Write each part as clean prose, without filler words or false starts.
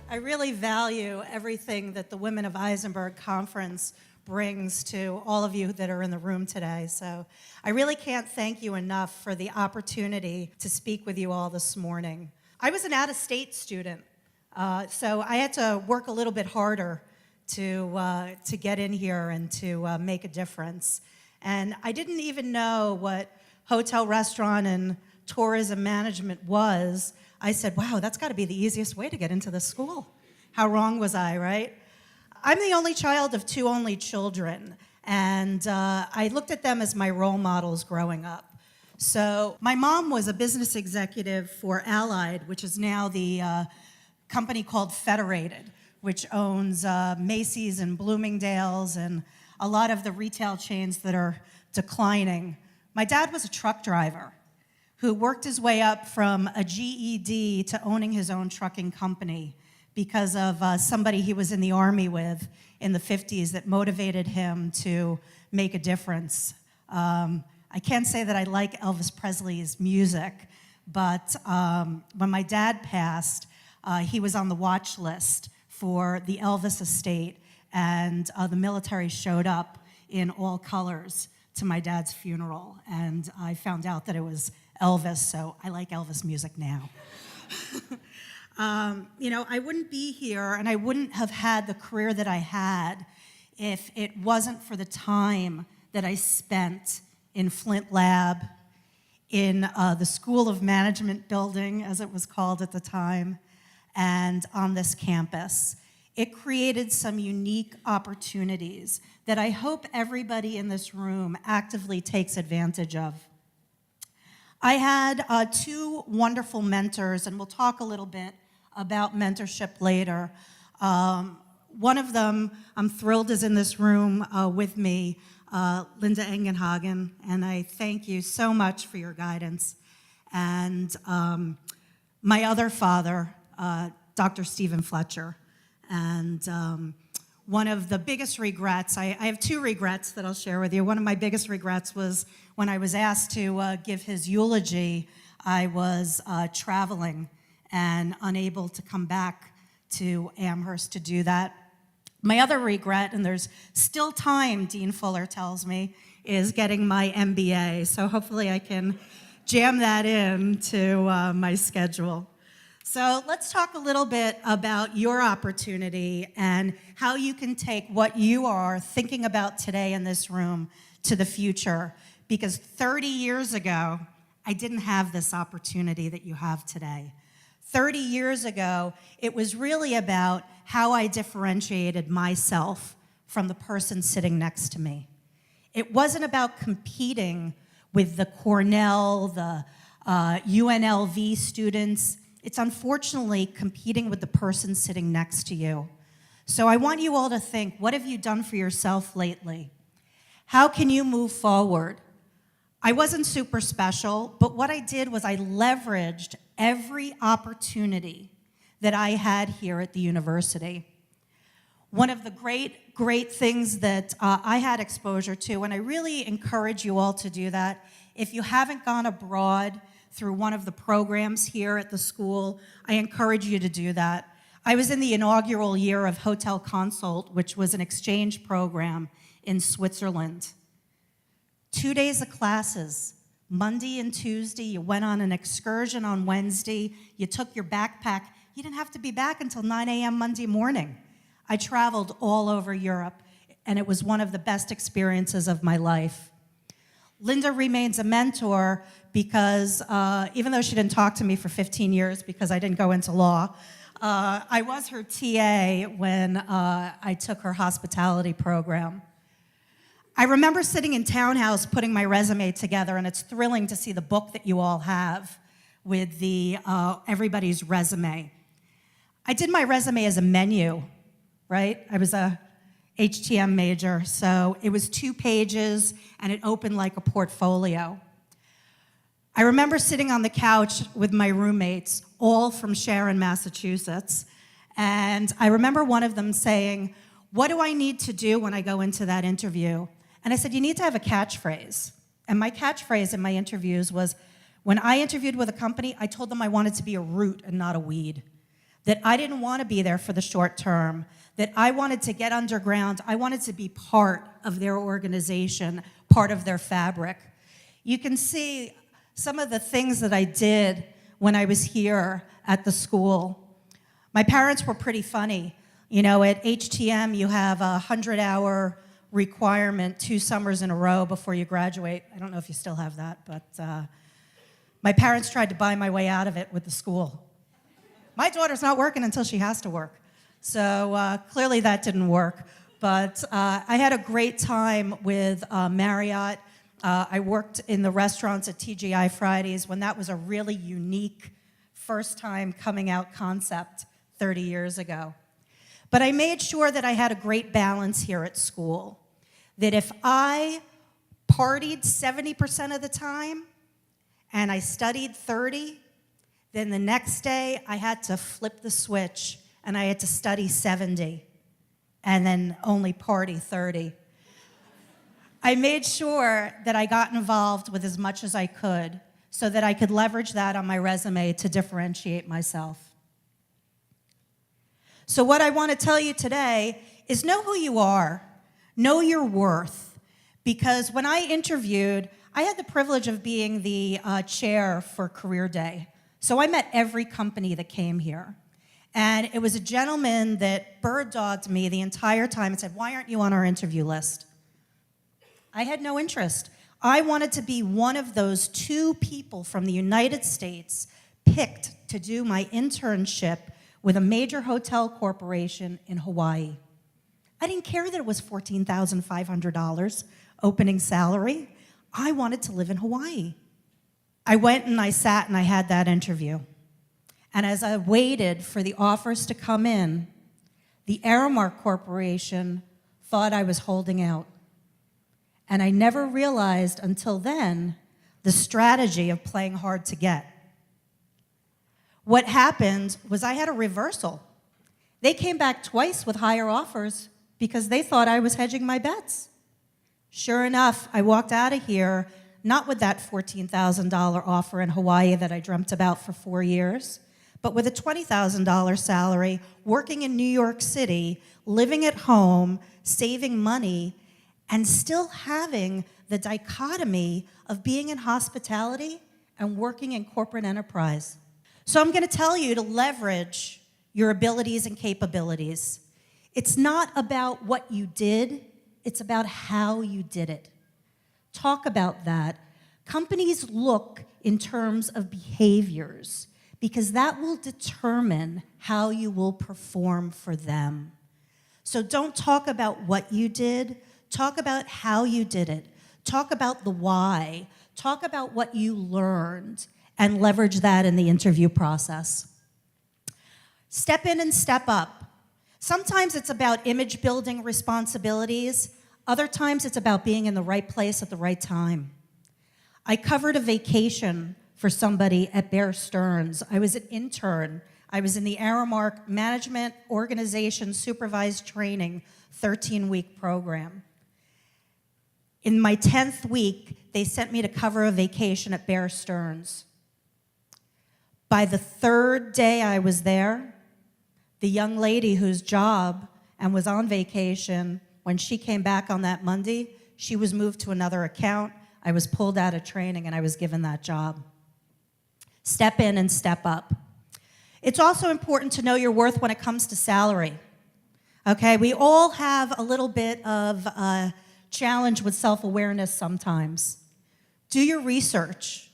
I really value everything that the Women of Isenberg Conference brings to all of you that are in the room today. So I really can't thank you enough for the opportunity to speak with you all this morning. I was an out-of-state student, so I had to work a little bit harder to get in here and to make a difference. And I didn't even know what hotel, restaurant, and tourism management was. I said, wow, that's got to be the easiest way to get into this school. How wrong was I, right? I'm the only child of two only children, and I looked at them as my role models growing up. So my mom was a business executive for Allied, which is now the company called Federated, which owns Macy's and Bloomingdale's and a lot of the retail chains that are declining. My dad was a truck driver who worked his way up from a GED to owning his own trucking company because of somebody he was in the Army with in the 50s that motivated him to make a difference. I can't say that I like Elvis Presley's music, but when my dad passed, he was on the watch list for the Elvis estate, and the military showed up in all colors to my dad's funeral, and I found out that it was Elvis, so I like Elvis music now. I wouldn't be here and I wouldn't have had the career that I had if it wasn't for the time that I spent in Flint Lab, in the School of Management building, as it was called at the time, and on this campus. It created some unique opportunities that I hope everybody in this room actively takes advantage of. I had two wonderful mentors, and we'll talk a little bit about mentorship later. One of them, I'm thrilled, is in this room with me, Linda Engenhagen, and I thank you so much for your guidance. And my other father, Dr. Stephen Fletcher. And one of the biggest regrets, I have two regrets that I'll share with you. One of my biggest regrets was when I was asked to give his eulogy, I was traveling and unable to come back to Amherst to do that. My other regret, and there's still time, Dean Fuller tells me, is getting my MBA. So hopefully I can jam that into my schedule. So let's talk a little bit about your opportunity and how you can take what you are thinking about today in this room to the future. Because 30 years ago, I didn't have this opportunity that you have today. 30 years ago, it was really about how I differentiated myself from the person sitting next to me. It wasn't about competing with the Cornell, the UNLV students. It's unfortunately competing with the person sitting next to you. So I want you all to think, what have you done for yourself lately? How can you move forward? I wasn't super special, but what I did was I leveraged every opportunity that I had here at the university. One of the great things that I had exposure to, and I really encourage you all to do that, if you haven't gone abroad through one of the programs here at the school, I encourage you to do that. I was in the inaugural year of Hotel Consult, which was an exchange program in Switzerland. 2 days of classes, Monday and Tuesday. You went on an excursion on Wednesday. You took your backpack. You didn't have to be back until 9 a.m. Monday morning. I traveled all over Europe, and it was one of the best experiences of my life. Linda remains a mentor because even though she didn't talk to me for 15 years because I didn't go into law, I was her TA when I took her hospitality program. I remember sitting in Townhouse putting my resume together, and it's thrilling to see the book that you all have with the everybody's resume. I did my resume as a menu, right? I was a HTM major, so it was 2 pages, and it opened like a portfolio. I remember sitting on the couch with my roommates, all from Sharon, Massachusetts, and I remember one of them saying, "What do I need to do when I go into that interview?" And I said, "You need to have a catchphrase." And my catchphrase in my interviews was, when I interviewed with a company, I told them I wanted to be a root and not a weed. that I didn't want to be there for the short term, that I wanted to get underground. I wanted to be part of their organization, part of their fabric. You can see some of the things that I did when I was here at the school. My parents were pretty funny. You know, at HTM, you have a 100-hour requirement 2 summers in a row before you graduate. I don't know if you still have that, but my parents tried to buy my way out of it with the school. My daughter's not working until she has to work. So clearly that didn't work. But I had a great time with Marriott. I worked in the restaurants at TGI Fridays when that was a really unique first-time coming-out concept 30 years ago. But I made sure that I had a great balance here at school, that if I partied 70% of the time and I studied 30, then the next day I had to flip the switch and I had to study 70 and then only party 30. I made sure that I got involved with as much as I could so that I could leverage that on my resume to differentiate myself. So what I want to tell you today is know who you are, know your worth, because when I interviewed, I had the privilege of being the chair for Career Day. So I met every company that came here. And it was a gentleman that bird-dogged me the entire time and said, "Why aren't you on our interview list?" I had no interest. I wanted to be one of those 2 people from the United States picked to do my internship with a major hotel corporation in Hawaii. I didn't care that it was $14,500 opening salary. I wanted to live in Hawaii. I went and I sat and I had that interview. And as I waited for the offers to come in, the Uniton Corporation thought I was holding out. And I never realized until then the strategy of playing hard to get. What happened was I had a reversal. They came back twice with higher offers because they thought I was hedging my bets. Sure enough, I walked out of here not with that $14,000 offer in Hawaii that I dreamt about for 4 years, but with a $20,000 salary, working in New York City, living at home, saving money, and still having the dichotomy of being in hospitality and working in corporate enterprise. So I'm going to tell you to leverage your abilities and capabilities. It's not about what you did, it's about how you did it. Talk about that. Companies look in terms of behaviors because that will determine how you will perform for them. So don't talk about what you did, talk about how you did it. Talk about the why. Talk about what you learned and leverage that in the interview process. Step in and step up. Sometimes it's about image building responsibilities. Other times it's about being in the right place at the right time. I covered a vacation for somebody at Bear Stearns. I was an intern. I was in the Aramark Management Organization Supervised Training 13-week program. In my 10th week, they sent me to cover a vacation at Bear Stearns. By the 3rd day I was there, the young lady whose job and was on vacation, when she came back on that Monday, she was moved to another account. I was pulled out of training and I was given that job. Step in and step up. It's also important to know your worth when it comes to salary. Okay, we all have a little bit of a challenge with self-awareness sometimes. Do your research.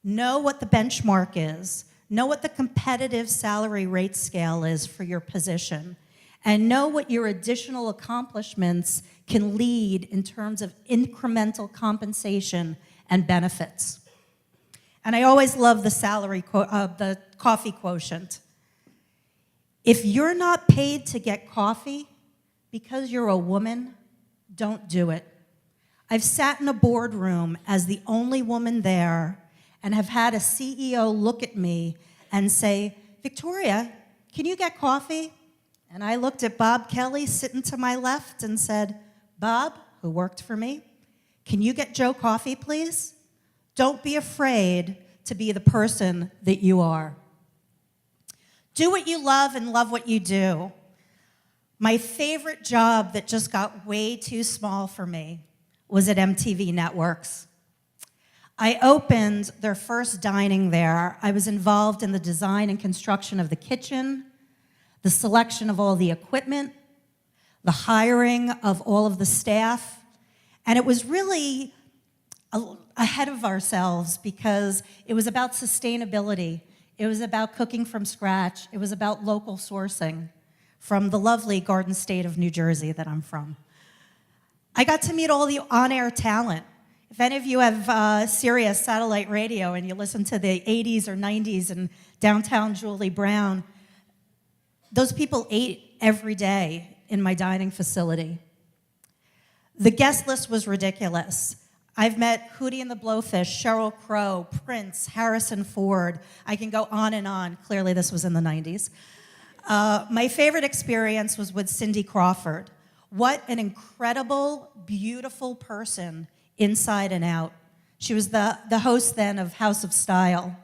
Know what the benchmark is. Know what the competitive salary rate scale is for your position. And know what your additional accomplishments can lead in terms of incremental compensation and benefits. And I always love the coffee quotient. If you're not paid to get coffee because you're a woman, don't do it. I've sat in a boardroom as the only woman there and have had a CEO look at me and say, "Victoria, can you get coffee?" And I looked at Bob Kelly sitting to my left and said, "Bob," who worked for me, "can you get Joe coffee, please?" Don't be afraid to be the person that you are. Do what you love and love what you do. My favorite job that just got way too small for me was at MTV Networks. I opened their first dining there. I was involved in the design and construction of the kitchen, the selection of all the equipment, the hiring of all of the staff, and it was really ahead of ourselves because it was about sustainability. It was about cooking from scratch. It was about local sourcing from the lovely Garden State of New Jersey that I'm from. I got to meet all the on-air talent. If any of you have Sirius satellite radio and you listen to the 80s or 90s in downtown Julie Brown, those people ate every day in my dining facility. The guest list was ridiculous. I've met Hootie and the Blowfish, Sheryl Crow, Prince, Harrison Ford. I can go on and on. Clearly, this was in the 90s. My favorite experience was with Cindy Crawford. What an incredible, beautiful person inside and out. She was the host then of House of Style.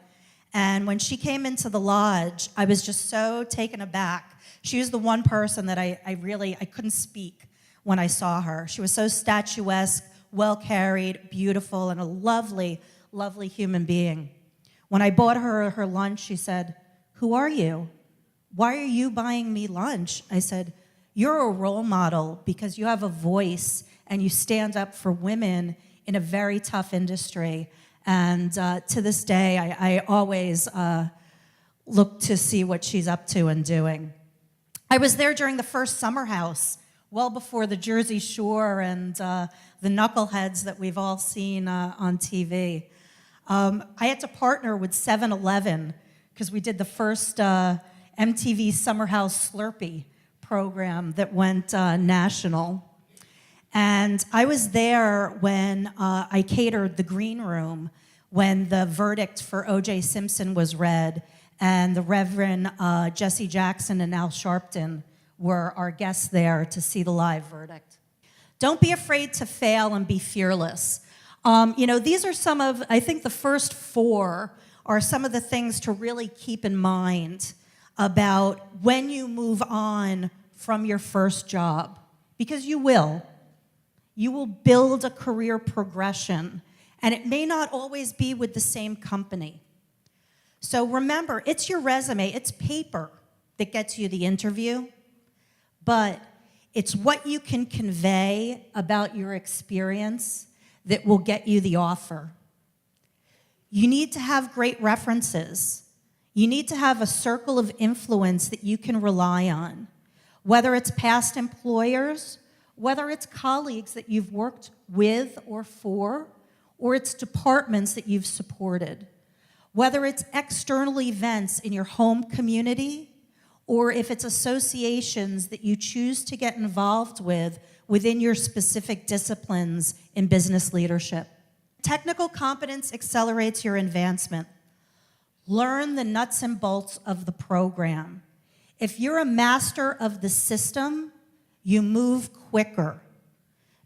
And when she came into the lodge, I was just so taken aback. She was the one person that I couldn't speak when I saw her. She was so statuesque, well-carried, beautiful, and a lovely, lovely human being. When I bought her her lunch, she said, "Who are you? Why are you buying me lunch?" I said, "You're a role model because you have a voice and you stand up for women in a very tough industry." And to this day, I always look to see what she's up to and doing. I was there during the first Summer House, well before the Jersey Shore and the knuckleheads that we've all seen on TV. I had to partner with 7-Eleven because we did the first MTV Summer House Slurpee program that went national. And I was there when I catered the green room when the verdict for O.J. Simpson was read, and the Reverend Jesse Jackson and Al Sharpton were our guests there to see the live verdict. Don't be afraid to fail and be fearless. These are some of, I think the first 4 are some of the things to really keep in mind about when you move on from your first job, because you will. You will build a career progression, and it may not always be with the same company. So remember, it's your resume, it's paper that gets you the interview, but it's what you can convey about your experience that will get you the offer. You need to have great references. You need to have a circle of influence that you can rely on, whether it's past employers, whether it's colleagues that you've worked with or for, or it's departments that you've supported, whether it's external events in your home community, or if it's associations that you choose to get involved with within your specific disciplines in business leadership. Technical competence accelerates your advancement. Learn the nuts and bolts of the program. If you're a master of the system, you move quicker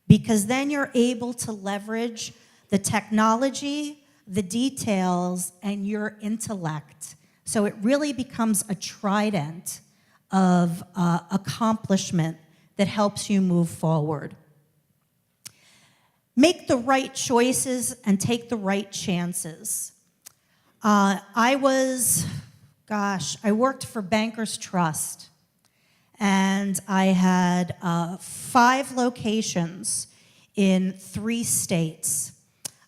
because then you're able to leverage the technology, the details, and your intellect. So it really becomes a trident of accomplishment that helps you move forward. Make the right choices and take the right chances. I worked for Bankers Trust, and I had 5 locations in 3 states.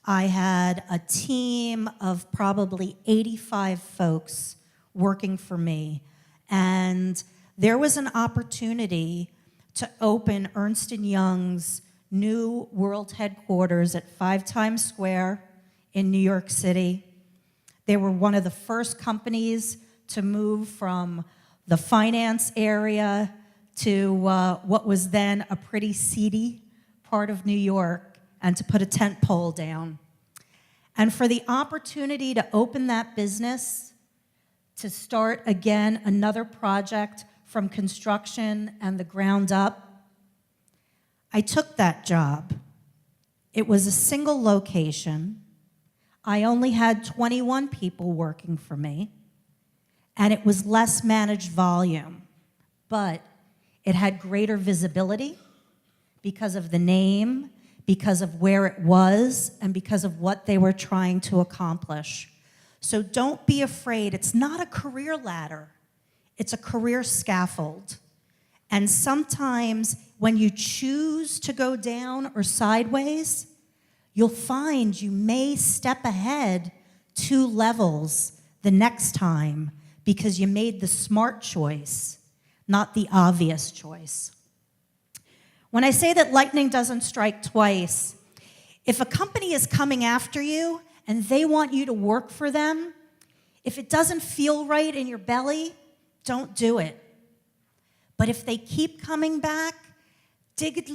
I had a team of probably 85 folks working for me, and there was an opportunity to open Ernst & Young's new world headquarters at 5 Times Square in New York City. They were one of the first companies to move from the finance area to what was then a pretty seedy part of New York, and to put a tent pole down. And for the opportunity to open that business, to start again another project from construction and the ground up, I took that job. It was a single location. I only had 21 people working for me, and it was less managed volume, but it had greater visibility because of the name, because of where it was, and because of what they were trying to accomplish. So don't be afraid. It's not a career ladder. It's a career scaffold. And sometimes when you choose to go down or sideways, you'll find you may step ahead 2 levels the next time because you made the smart choice, not the obvious choice. When I say that lightning doesn't strike twice, if a company is coming after you and they want you to work for them, if it doesn't feel right in your belly, don't do it. But if they keep coming back, dig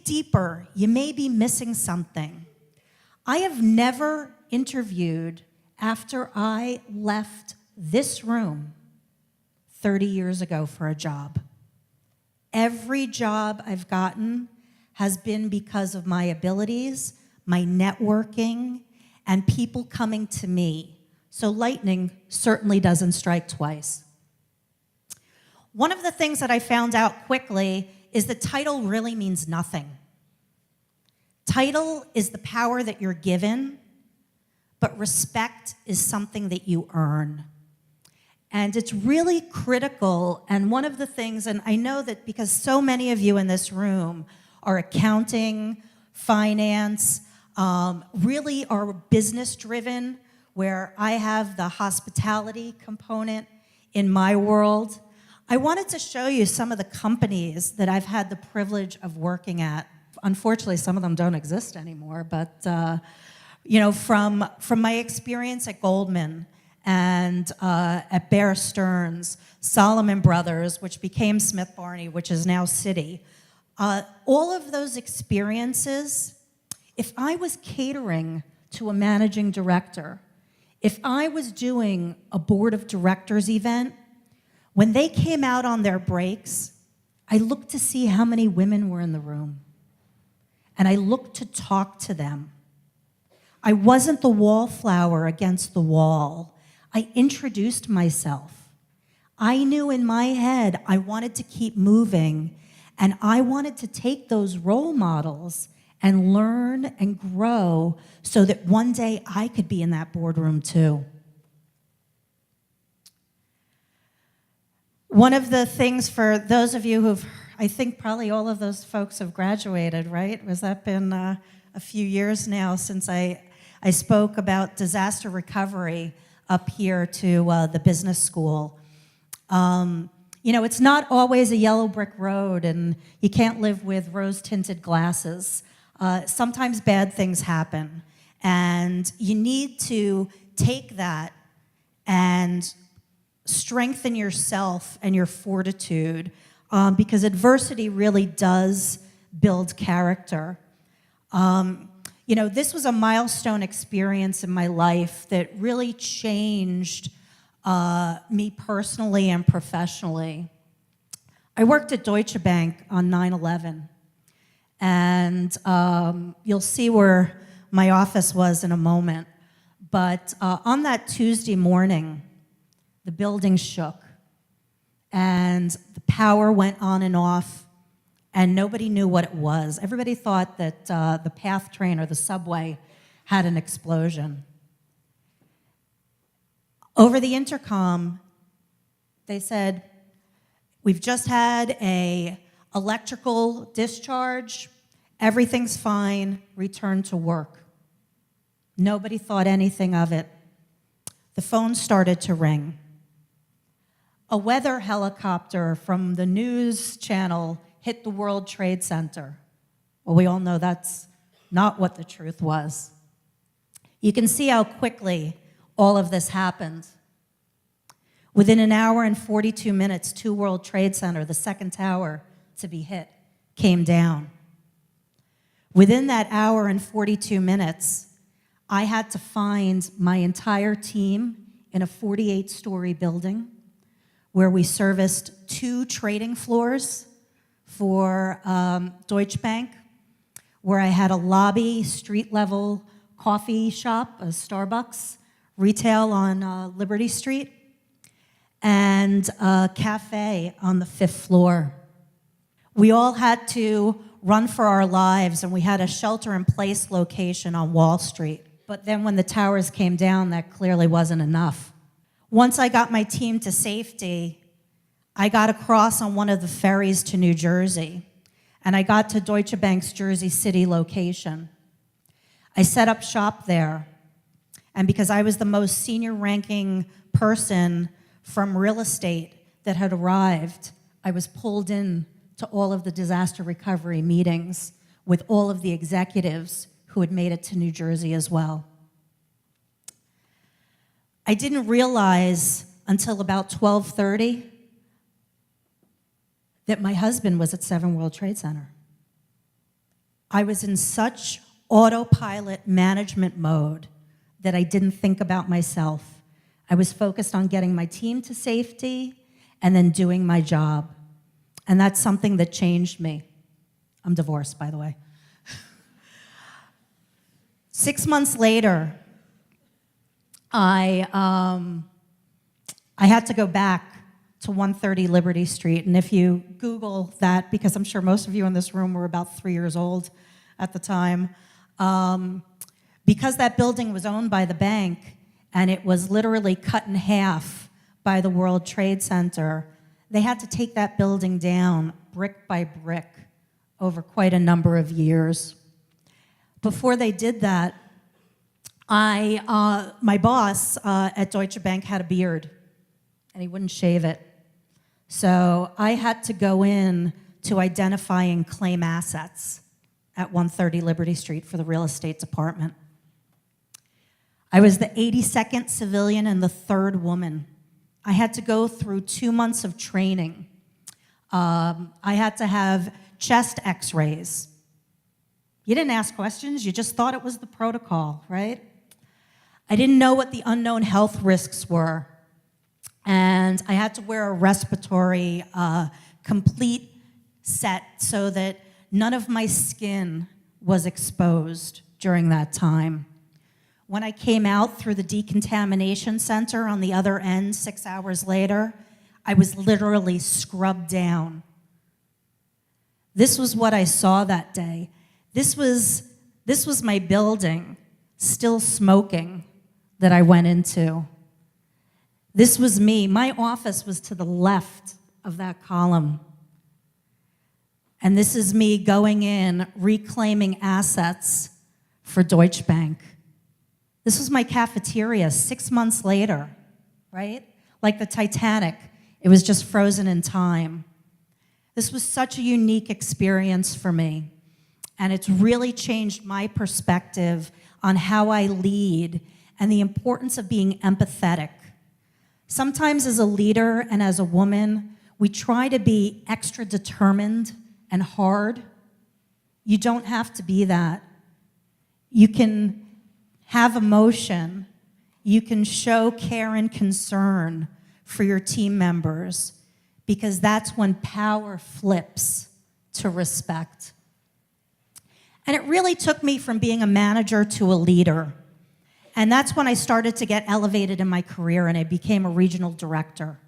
deeper. You may be missing something. I have never interviewed after I left this room 30 years ago for a job. Every job I've gotten has been because of my abilities, my networking, and people coming to me. So lightning certainly doesn't strike twice. One of the things that I found out quickly is that title really means nothing. Title is the power that you're given, but respect is something that you earn. And it's really critical, and one of the things, and I know that because so many of you in this room are accounting, finance, really are business-driven, where I have the hospitality component in my world. I wanted to show you some of the companies that I've had the privilege of working at. Unfortunately, some of them don't exist anymore, but from my experience at Goldman, and at Bear Stearns, Solomon Brothers, which became Smith Barney, which is now Citi. All of those experiences, if I was catering to a managing director, if I was doing a board of directors event, when they came out on their breaks, I looked to see how many women were in the room. And I looked to talk to them. I wasn't the wallflower against the wall. I introduced myself. I knew in my head I wanted to keep moving, and I wanted to take those role models and learn and grow so that one day I could be in that boardroom too. One of the things for those of you who've, I think probably all of those folks have graduated, right? Has that been a few years now since I spoke about disaster recovery up here to the business school. It's not always a yellow brick road, and you can't live with rose-tinted glasses. Sometimes bad things happen, and you need to take that and strengthen yourself and your fortitude, because adversity really does build character. This was a milestone experience in my life that really changed me personally and professionally. I worked at Deutsche Bank on 9/11, and you'll see where my office was in a moment. But on that Tuesday morning, the building shook, and the power went on and off, and nobody knew what it was. Everybody thought that the PATH train or the subway had an explosion. Over the intercom, they said, "We've just had an electrical discharge. Everything's fine. Return to work." Nobody thought anything of it. The phone started to ring. A weather helicopter from the news channel hit the World Trade Center. Well, we all know that's not what the truth was. You can see how quickly all of this happened. Within an hour and 42 minutes, 2 World Trade Center, the second tower to be hit, came down. Within that hour and 42 minutes, I had to find my entire team in a 48-story building where we serviced 2 trading floors for Deutsche Bank, where I had a lobby, street-level coffee shop, a Starbucks, retail on Liberty Street. and a cafe on the 5th floor. We all had to run for our lives, and we had a shelter-in-place location on Wall Street. But then when the towers came down, that clearly wasn't enough. Once I got my team to safety, I got across on one of the ferries to New Jersey, and I got to Deutsche Bank's Jersey City location. I set up shop there, and because I was the most senior-ranking person from real estate that had arrived, I was pulled in to all of the disaster recovery meetings with all of the executives who had made it to New Jersey as well. I didn't realize until about 12:30 that my husband was at 7 World Trade Center. I was in such autopilot management mode that I didn't think about myself. I was focused on getting my team to safety and then doing my job. And that's something that changed me. I'm divorced, by the way. 6 months later, I had to go back to 130 Liberty Street. And if you Google that, because I'm sure most of you in this room were about 3 years old at the time, because that building was owned by the bank and it was literally cut in half by the World Trade Center, they had to take that building down brick by brick over quite a number of years. Before they did that, my boss at Deutsche Bank had a beard, and he wouldn't shave it. So I had to go in to identify and claim assets at 130 Liberty Street for the real estate department. I was the 82nd civilian and the 3rd woman. I had to go through 2 months of training. I had to have chest x-rays. You didn't ask questions, you just thought it was the protocol, right? I didn't know what the unknown health risks were. And I had to wear a respiratory complete set so that none of my skin was exposed during that time. When I came out through the decontamination center on the other end 6 hours later, I was literally scrubbed down. This was what I saw that day. This was my building, still smoking, that I went into. This was me. My office was to the left of that column. And this is me going in, reclaiming assets for Deutsche Bank. This was my cafeteria 6 months later, right? Like the Titanic, it was just frozen in time. This was such a unique experience for me, and it's really changed my perspective on how I lead and the importance of being empathetic. Sometimes as a leader and as a woman, we try to be extra determined and hard. You don't have to be that. You can have emotion. You can show care and concern for your team members, because that's when power flips to respect. And it really took me from being a manager to a leader. And that's when I started to get elevated in my career and I became a regional director.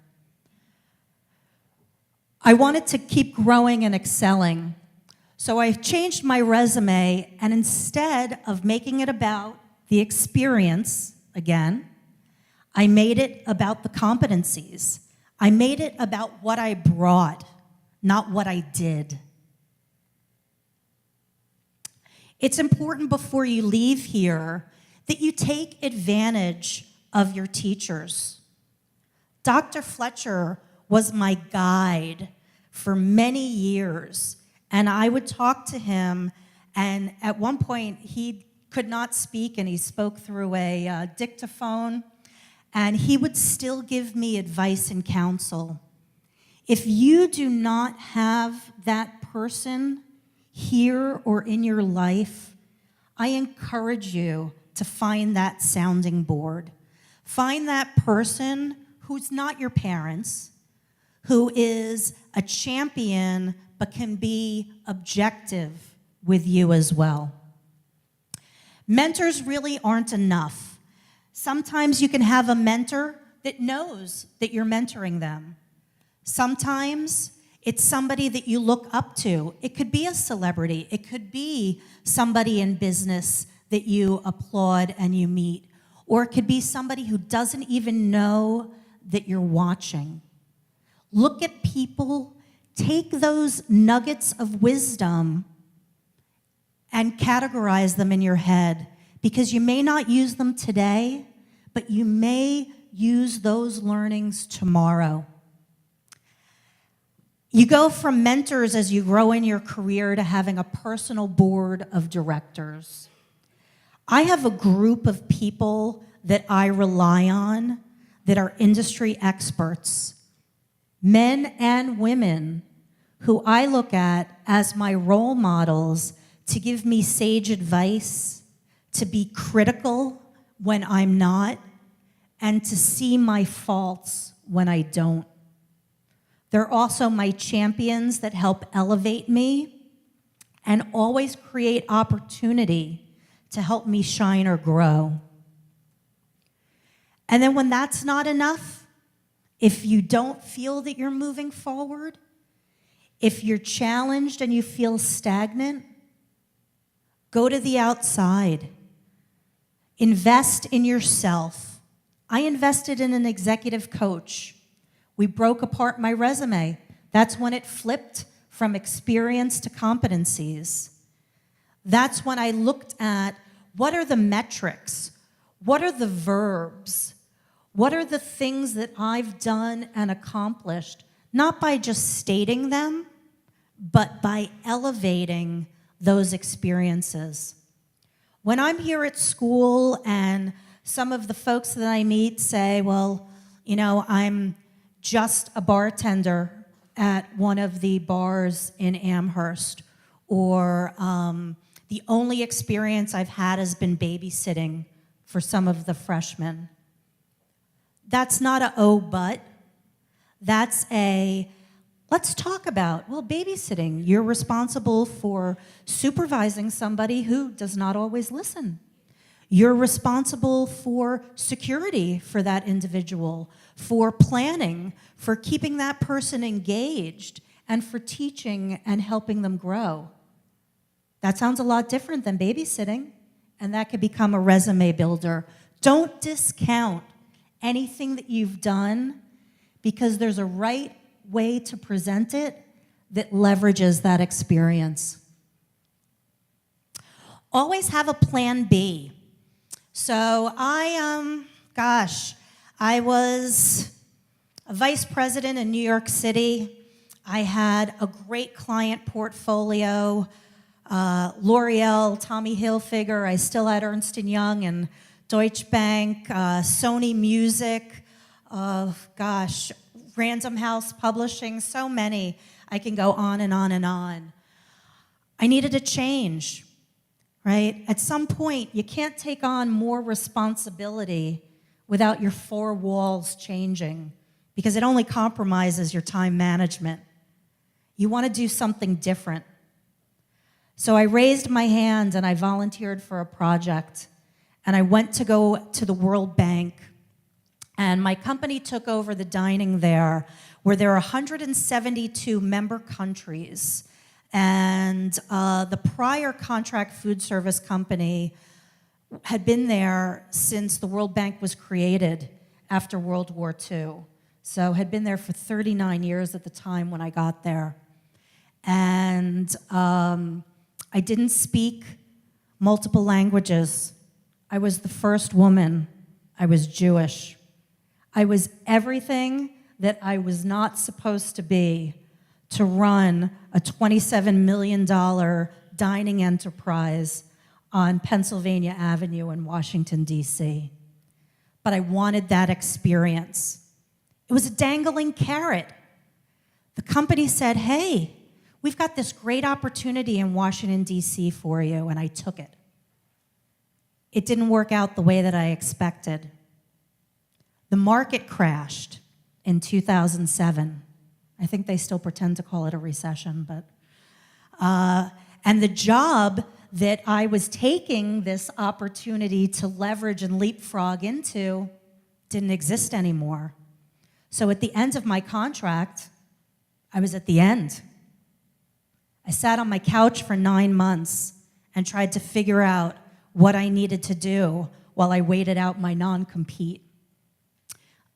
I wanted to keep growing and excelling. So I changed my resume, and instead of making it about the experience, again, I made it about the competencies. I made it about what I brought, not what I did. It's important before you leave here that you take advantage of your teachers. Dr. Fletcher was my guide for many years, and I would talk to him, and at one point he could not speak and he spoke through a dictaphone, and he would still give me advice and counsel. If you do not have that person here or in your life, I encourage you to find that sounding board. Find that person who's not your parents, who is a champion but can be objective with you as well. Mentors really aren't enough. Sometimes you can have a mentor, that knows that you're mentoring them. Sometimes it's somebody that you look up to. It could be a celebrity. It could be somebody in business that you applaud and you meet. Or it could be somebody who doesn't even know that you're watching. Look at people, take those nuggets of wisdom and categorize them in your head, because you may not use them today, but you may use those learnings tomorrow. You go from mentors as you grow in your career to having a personal board of directors. I have a group of people that I rely on that are industry experts, men and women, who I look at as my role models to give me sage advice, to be critical when I'm not, and to see my faults when I don't. They're also my champions that help elevate me and always create opportunity to help me shine or grow. And then when that's not enough, if you don't feel that you're moving forward, if you're challenged and you feel stagnant, go to the outside. Invest in yourself. I invested in an executive coach. We broke apart my resume. That's when it flipped from experience to competencies. That's when I looked at what are the metrics? What are the verbs? What are the things that I've done and accomplished, not by just stating them, but by elevating those experiences. When I'm here at school and some of the folks that I meet say, well, you know, I'm just a bartender at one of the bars in Amherst, or the only experience I've had has been babysitting for some of the freshmen. That's not a oh, but. That's a, let's talk about, well, babysitting. You're responsible for supervising somebody who does not always listen. You're responsible for security for that individual, for planning, for keeping that person engaged, and for teaching and helping them grow. That sounds a lot different than babysitting, and that could become a resume builder. Don't discount anything that you've done, because there's a right way to present it that leverages that experience. Always have a plan B. So I was a vice president in New York City. I had a great client portfolio, L'Oreal, Tommy Hilfiger. I still had Ernst & Young and Deutsche Bank, Sony Music, Random House Publishing, so many. I can go on and on and on. I needed a change, right? At some point, you can't take on more responsibility without your four walls changing, because it only compromises your time management. You want to do something different. So I raised my hand and I volunteered for a project, and I went to go to the World Bank, and my company took over the dining there, where there are 172 member countries. And the prior contract food service company had been there since the World Bank was created after World War II. So had been there for 39 years at the time when I got there. And I didn't speak multiple languages. I was the first woman. I was Jewish. I was everything that I was not supposed to be to run a $27 million dining enterprise on Pennsylvania Avenue in Washington, D.C. But I wanted that experience. It was a dangling carrot. The company said, hey, we've got this great opportunity in Washington, D.C. for you, and I took it. It didn't work out the way that I expected. The market crashed in 2007. I think they still pretend to call it a recession, but and the job that I was taking this opportunity to leverage and leapfrog into didn't exist anymore. So at the end of my contract, I was at the end. I sat on my couch for 9 months and tried to figure out what I needed to do while I waited out my non-compete.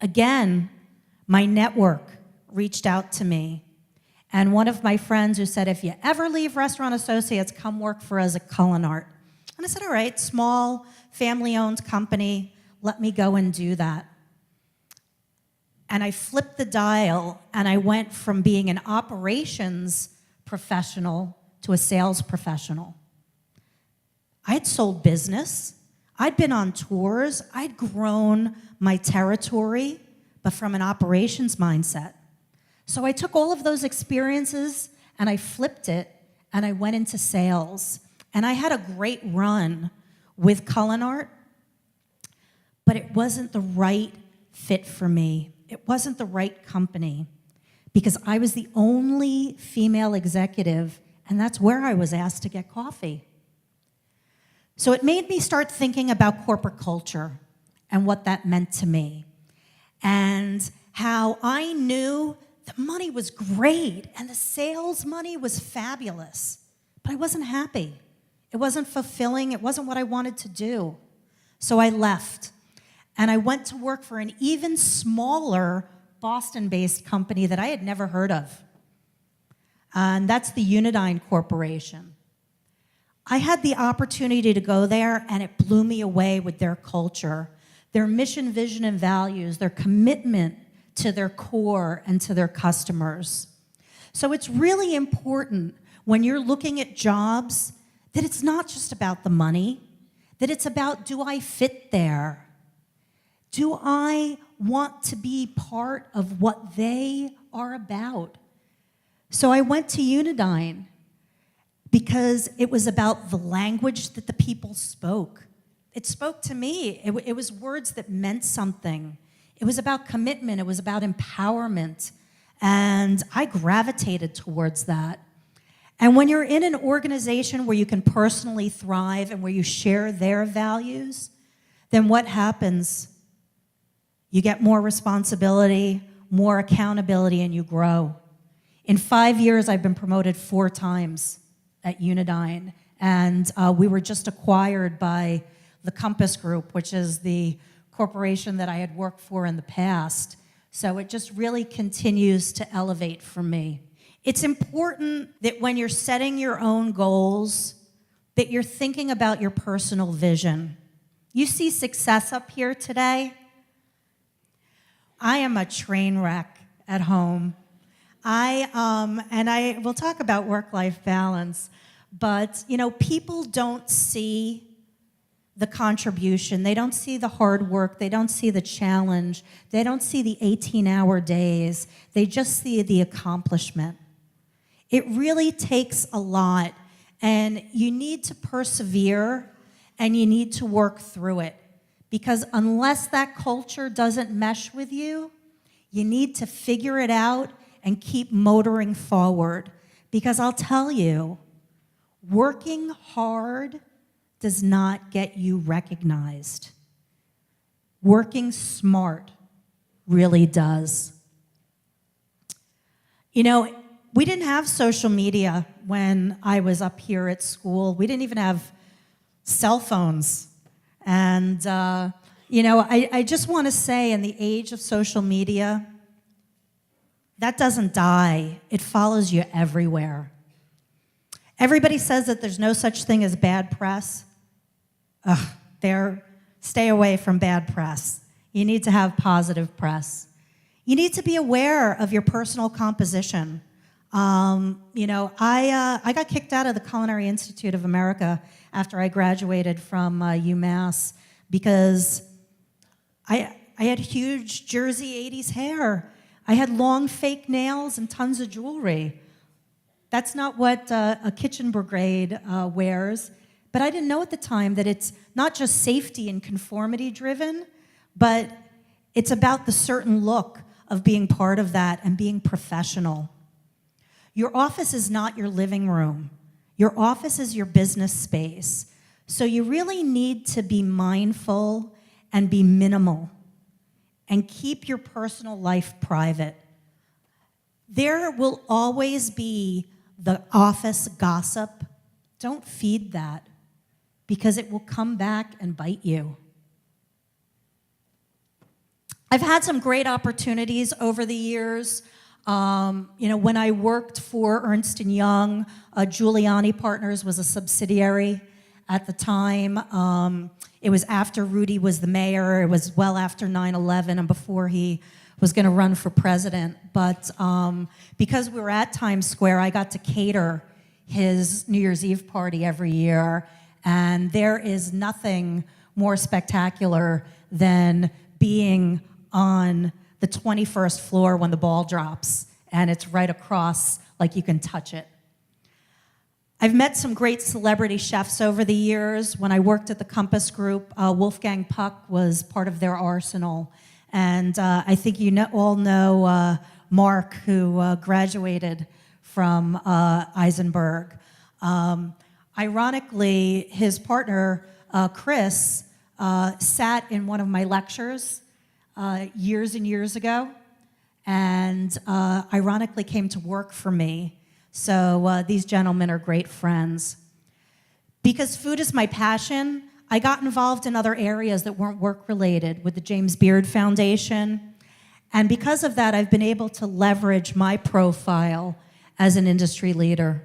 Again, my network reached out to me. And one of my friends who said, if you ever leave Restaurant Associates, come work for us at Culinart. And I said, all right, small, family-owned company, let me go and do that. And I flipped the dial, and I went from being an operations professional to a sales professional. I had sold business. I'd been on tours. I'd grown my territory, but from an operations mindset. So I took all of those experiences and I flipped it and I went into sales. And I had a great run with Culinart, but it wasn't the right fit for me. It wasn't the right company because I was the only female executive, and that's where I was asked to get coffee. So it made me start thinking about corporate culture and what that meant to me, and how I knew the money was great and the sales money was fabulous, but I wasn't happy. It wasn't fulfilling. It wasn't what I wanted to do. So I left, and I went to work for an even smaller Boston-based company that I had never heard of, and that's the Uniton Corporation. I had the opportunity to go there, and it blew me away with their culture, their mission, vision, and values, their commitment to their core and to their customers. So it's really important when you're looking at jobs that it's not just about the money, that it's about, do I fit there? Do I want to be part of what they are about? So I went to Unidine because it was about the language that the people spoke. It spoke to me. It was words that meant something. It was about commitment. It was about empowerment. And I gravitated towards that. And when you're in an organization where you can personally thrive and where you share their values, then what happens? You get more responsibility, more accountability, and you grow. In 5 years, I've been promoted 4 times at Unidine, and we were just acquired by the Compass Group, which is the corporation that I had worked for in the past. So it just really continues to elevate for me. It's important that when you're setting your own goals, that you're thinking about your personal vision. You see success up here today. I am a train wreck at home. And I will talk about work-life balance, but people don't see the contribution. They don't see the hard work. They don't see the challenge. They don't see the 18-hour days. They just see the accomplishment. It really takes a lot, and you need to persevere, and you need to work through it, because unless that culture doesn't mesh with you, you need to figure it out and keep motoring forward. Because I'll tell you, working hard does not get you recognized. Working smart really does. We didn't have social media when I was up here at school. We didn't even have cell phones. And, I just want to say, in the age of social media, that doesn't die. It follows you everywhere. Everybody says that there's no such thing as bad press. Stay away from bad press. You need to have positive press. You need to be aware of your personal composition. I got kicked out of the Culinary Institute of America after I graduated from UMass because I had huge Jersey 80s hair. I had long fake nails and tons of jewelry. That's not what a kitchen brigade wears. But I didn't know at the time that it's not just safety and conformity driven, but it's about the certain look of being part of that and being professional. Your office is not your living room. Your office is your business space. So you really need to be mindful and be minimal and keep your personal life private. There will always be the office gossip. Don't feed that, because it will come back and bite you. I've had some great opportunities over the years. When I worked for Ernst & Young, Giuliani Partners was a subsidiary at the time. It was after Rudy was the mayor. It was well after 9/11 and before he was going to run for president. But because we were at Times Square, I got to cater his New Year's Eve party every year. And there is nothing more spectacular than being on the 21st floor when the ball drops and it's right across, like you can touch it. I've met some great celebrity chefs over the years. When I worked at the Compass Group, Wolfgang Puck was part of their arsenal. And I think you all know Mark, who graduated from Isenberg. Ironically, his partner, Chris, sat in one of my lectures years and years ago, and ironically came to work for me. So these gentlemen are great friends. Because food is my passion, I got involved in other areas that weren't work-related with the James Beard Foundation. And because of that, I've been able to leverage my profile as an industry leader.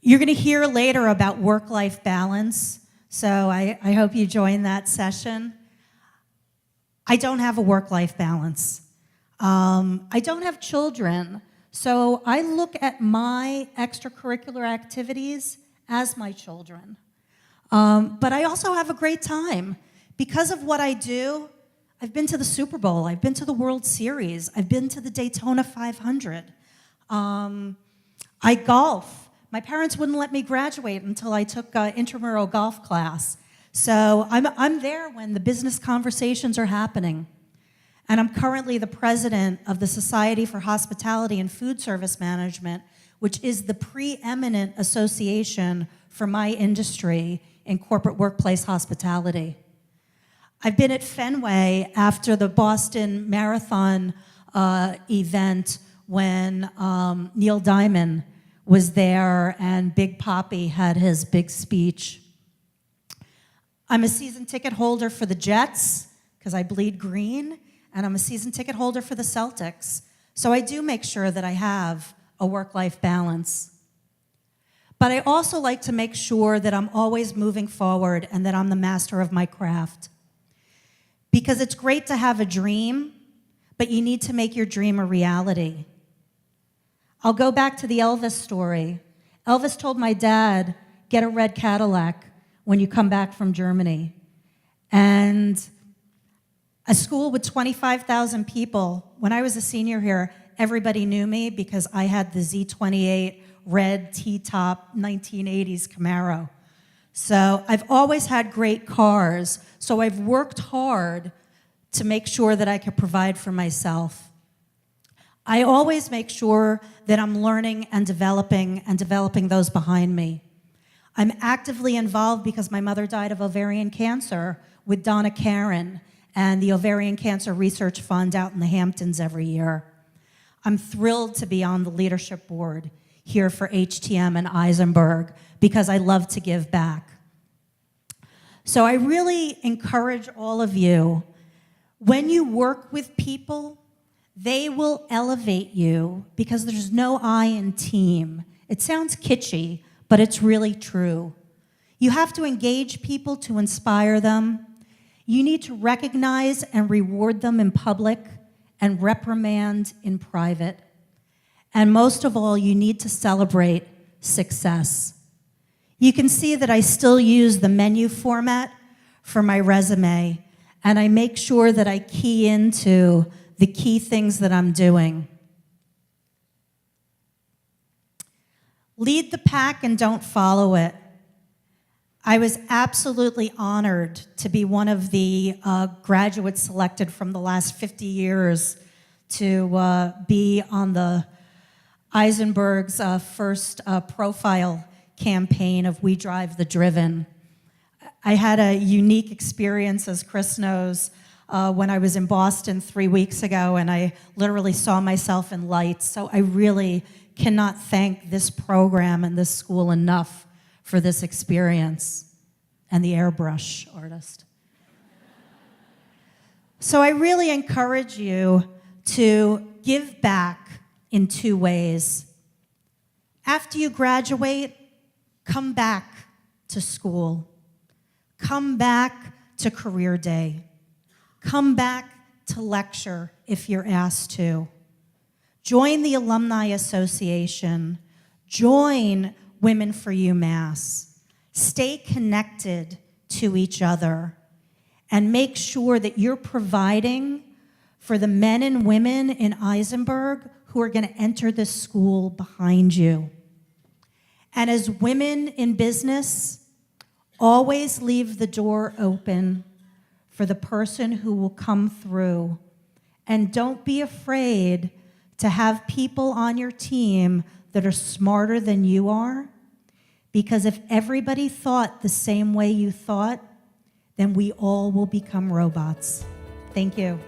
You're going to hear later about work-life balance, so I hope you join that session. I don't have a work-life balance. I don't have children, so I look at my extracurricular activities as my children. But I also have a great time. Because of what I do, I've been to the Super Bowl, I've been to the World Series, I've been to the Daytona 500. I golf. My parents wouldn't let me graduate until I took intramural golf class. So I'm there when the business conversations are happening. And I'm currently the president of the Society for Hospitality and Food Service Management, which is the preeminent association for my industry in corporate workplace hospitality. I've been at Fenway after the Boston Marathon event when Neil Diamond was there and Big Papi had his big speech. I'm a season ticket holder for the Jets, because I bleed green, and I'm a season ticket holder for the Celtics. So I do make sure that I have a work-life balance. But I also like to make sure that I'm always moving forward and that I'm the master of my craft. Because it's great to have a dream, but you need to make your dream a reality. I'll go back to the Elvis story. Elvis told my dad, get a red Cadillac when you come back from Germany. And a school with 25,000 people, when I was a senior here, everybody knew me because I had the Z28 red T-top 1980s Camaro. So I've always had great cars, so I've worked hard to make sure that I could provide for myself. I always make sure that I'm learning and developing those behind me. I'm actively involved because my mother died of ovarian cancer with Donna Karen and the Ovarian Cancer Research Fund out in the Hamptons every year. I'm thrilled to be on the leadership board here for HTM and Isenberg because I love to give back. So I really encourage all of you, when you work with people, they will elevate you because there's no I in team. It sounds kitschy, but it's really true. You have to engage people to inspire them. You need to recognize and reward them in public and reprimand in private. And most of all, you need to celebrate success. You can see that I still use the menu format for my resume, and I make sure that I key into the key things that I'm doing. Lead the pack and don't follow it. I was absolutely honored to be one of the graduates selected from the last 50 years to be on the Isenberg's first profile campaign of We Drive the Driven. I had a unique experience, as Chris knows. when I was in Boston 3 weeks ago, and I literally saw myself in lights. So I really cannot thank this program and this school enough for this experience, and the airbrush artist. So I really encourage you to give back in 2 ways. After you graduate, come back to school. Come back to career day. Come back to lecture if you're asked to. Join the Alumni Association. Join Women for UMass. Stay connected to each other and make sure that you're providing for the men and women in Isenberg who are going to enter this school behind you. And as women in business, always leave the door open for the person who will come through. And don't be afraid to have people on your team that are smarter than you are, because if everybody thought the same way you thought, then we all will become robots. Thank you.